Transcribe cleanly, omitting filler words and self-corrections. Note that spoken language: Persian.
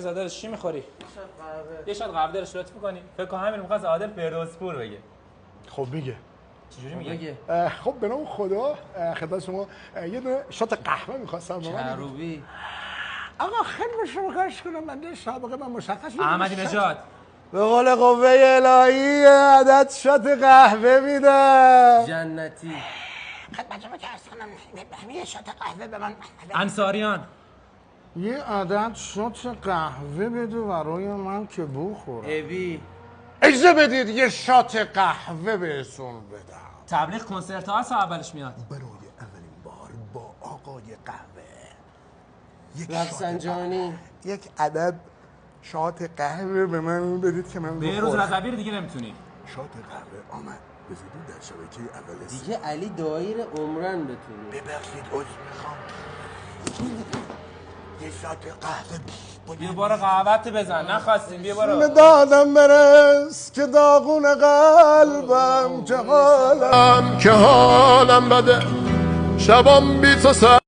عزیز داداش چی میخوری؟ یه شات قهوه دارش لطف می‌کنی؟ فکر کنم همین می‌خواست عادل فردوسپور بگه. خب میگه. چجوری میگه؟ خب به نام خدا خدمت شما یه دونه شات قهوه می‌خواستم. چروبی آقا خیلی به شما خواهش کنم من سابقه من مشخص احمدی نژاد به قول قوه الهی عدد شات قهوه میدم. جنتی خدمت شما که عرض کنم یه شات قهوه به من. انصاریان یه عدد شات قهوه بده برای من که بخورم. اوی اجازه بدید یه شات قهوه بهتون بدم. تبلیغ کنسرت ها هست اولش میاد. برای اولین بار با آقای قهوه یک رفسنجانی یک عدد شات قهوه به من بدید که من به روز رضوی دیگه نمیتونی. شات قهوه آمد به زودی در شبکه اول دیگه علی دایر عمرن بتونی. ببخشید عذر میخوام. یه شات قهوه بیا بارو قهوت بزن نخواستیم بیا بارو. به دادم برس که داغون قلبم که حالم که حالم بده شبام بی تو